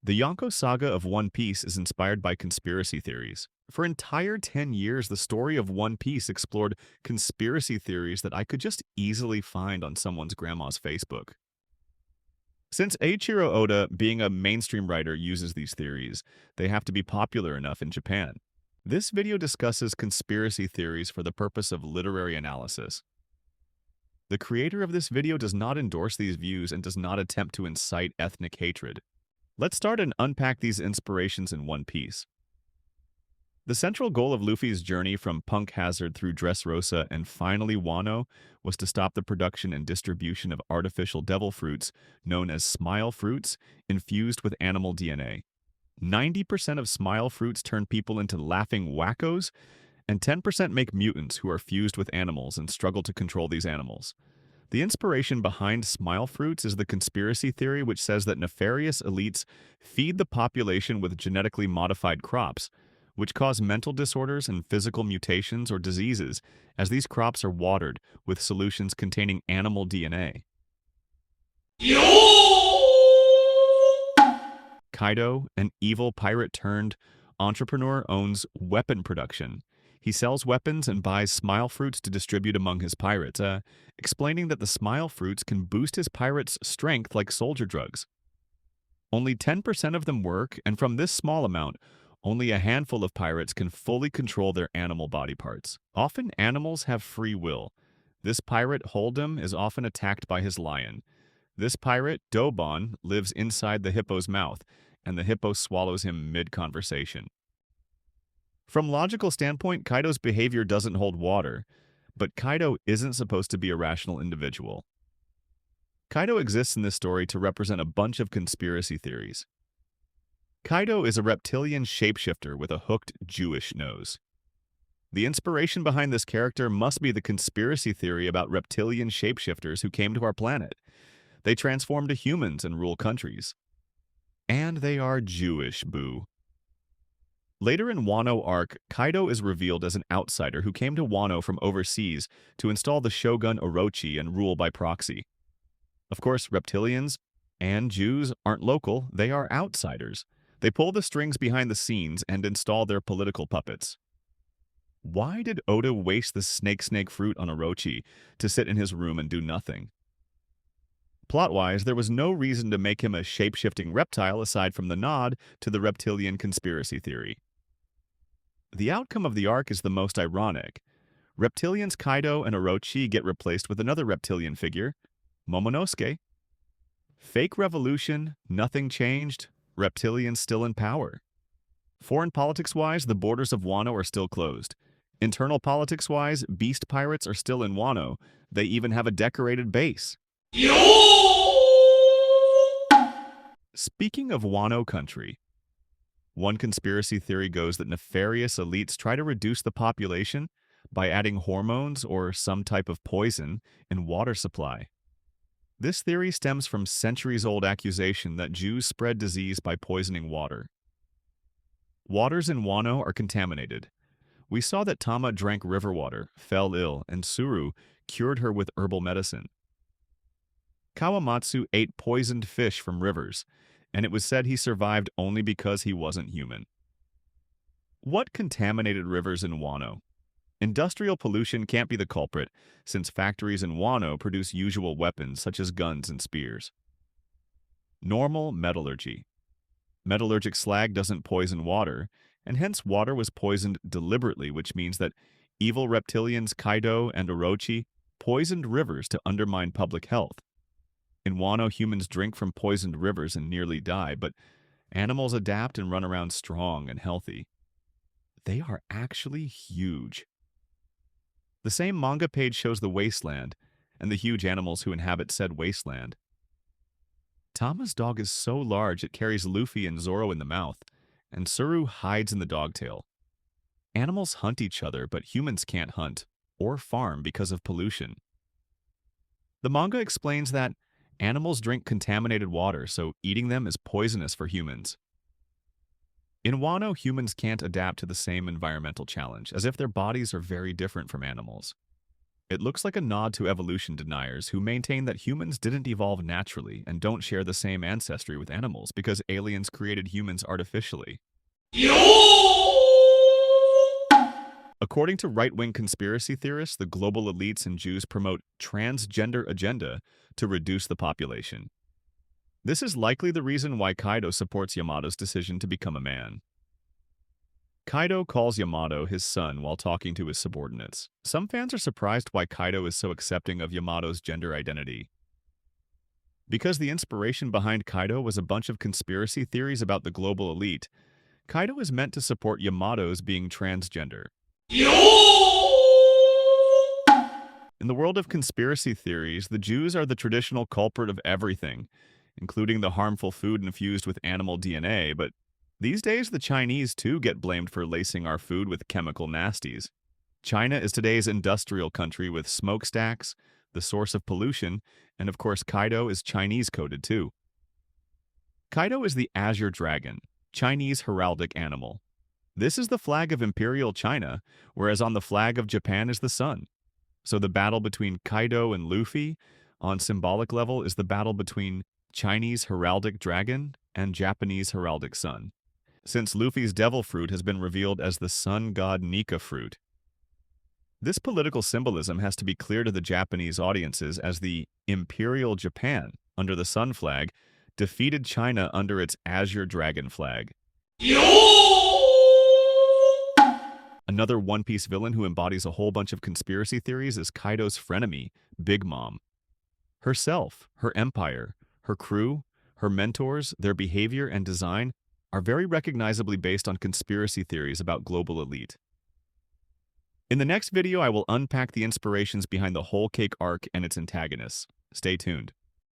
The Yonko saga of One Piece is inspired by conspiracy theories. For entire 10 years, the story of One Piece explored conspiracy theories that I could just easily find on someone's grandma's Facebook. Since Eiichiro Oda, being a mainstream writer, uses these theories, they have to be popular enough in Japan. This video discusses conspiracy theories for the purpose of literary analysis. The creator of this video does not endorse these views and does not attempt to incite ethnic hatred. Let's start and unpack these inspirations in One Piece. The central goal of Luffy's journey from Punk Hazard through Dressrosa and finally Wano was to stop the production and distribution of artificial devil fruits known as smile fruits infused with animal DNA. 90% of smile fruits turn people into laughing wackos, and 10% make mutants who are fused with animals and struggle to control these animals. The inspiration behind smile fruits is the conspiracy theory which says that nefarious elites feed the population with genetically modified crops, which cause mental disorders and physical mutations or diseases, as these crops are watered with solutions containing animal DNA. Kaido, an evil pirate-turned-entrepreneur, owns weapon production. He sells weapons and buys smile fruits to distribute among his pirates, explaining that the smile fruits can boost his pirates' strength like soldier drugs. Only 10% of them work, and from this small amount, only a handful of pirates can fully control their animal body parts. Often animals have free will. This pirate, Hold'em, is often attacked by his lion. This pirate, Dobon, lives inside the hippo's mouth, and the hippo swallows him mid-conversation. From logical standpoint, Kaido's behavior doesn't hold water, but Kaido isn't supposed to be a rational individual. Kaido exists in this story to represent a bunch of conspiracy theories. Kaido is a reptilian shapeshifter with a hooked Jewish nose. The inspiration behind this character must be the conspiracy theory about reptilian shapeshifters who came to our planet. They transform to humans and rule countries. And they are Jewish, boo. Later in Wano Arc, Kaido is revealed as an outsider who came to Wano from overseas to install the shogun Orochi and rule by proxy. Of course, reptilians and Jews aren't local, they are outsiders. They pull the strings behind the scenes and install their political puppets. Why did Oda waste the snake fruit on Orochi to sit in his room and do nothing? Plot-wise, there was no reason to make him a shape-shifting reptile aside from the nod to the reptilian conspiracy theory. The outcome of the arc is the most ironic. Reptilians Kaido and Orochi get replaced with another reptilian figure, Momonosuke. Fake revolution, nothing changed, reptilians still in power. Foreign politics-wise, the borders of Wano are still closed. Internal politics-wise, beast pirates are still in Wano. They even have a decorated base. Speaking of Wano country, one conspiracy theory goes that nefarious elites try to reduce the population by adding hormones or some type of poison in water supply. This theory stems from centuries-old accusation that Jews spread disease by poisoning water. Waters in Wano are contaminated. We saw that Tama drank river water, fell ill, and Suru cured her with herbal medicine. Kawamatsu ate poisoned fish from rivers, and it was said he survived only because he wasn't human. What contaminated rivers in Wano? Industrial pollution can't be the culprit, since factories in Wano produce usual weapons such as guns and spears. Normal metallurgy. Metallurgic slag doesn't poison water, and hence water was poisoned deliberately, which means that evil reptilians Kaido and Orochi poisoned rivers to undermine public health. In Wano, humans drink from poisoned rivers and nearly die, but animals adapt and run around strong and healthy. They are actually huge. The same manga page shows the wasteland and the huge animals who inhabit said wasteland. Tama's dog is so large it carries Luffy and Zoro in the mouth, and Suru hides in the dogtail. Animals hunt each other, but humans can't hunt or farm because of pollution. The manga explains that animals drink contaminated water, so eating them is poisonous for humans. In Wano, humans can't adapt to the same environmental challenge, as if their bodies are very different from animals. It looks like a nod to evolution deniers who maintain that humans didn't evolve naturally and don't share the same ancestry with animals because aliens created humans artificially. According to right-wing conspiracy theorists, the global elites and Jews promote transgender agenda to reduce the population. This is likely the reason why Kaido supports Yamato's decision to become a man. Kaido calls Yamato his son while talking to his subordinates. Some fans are surprised why Kaido is so accepting of Yamato's gender identity. Because the inspiration behind Kaido was a bunch of conspiracy theories about the global elite, Kaido is meant to support Yamato's being transgender. In the world of conspiracy theories, the Jews are the traditional culprit of everything, including the harmful food infused with animal DNA, but these days the Chinese too get blamed for lacing our food with chemical nasties. China is today's industrial country with smokestacks, the source of pollution, and of course Kaido is Chinese-coded too. Kaido is the azure dragon, Chinese heraldic animal. This is the flag of Imperial China, whereas on the flag of Japan is the sun. So the battle between Kaido and Luffy, on symbolic level, is the battle between Chinese heraldic dragon and Japanese heraldic sun, since Luffy's devil fruit has been revealed as the sun god Nika fruit. This political symbolism has to be clear to the Japanese audiences as the Imperial Japan, under the sun flag, defeated China under its azure dragon flag. Another One Piece villain who embodies a whole bunch of conspiracy theories is Kaido's frenemy, Big Mom. Herself, her empire, her crew, her mentors, their behavior and design are very recognizably based on conspiracy theories about global elite. In the next video, I will unpack the inspirations behind the Whole Cake arc and its antagonists. Stay tuned.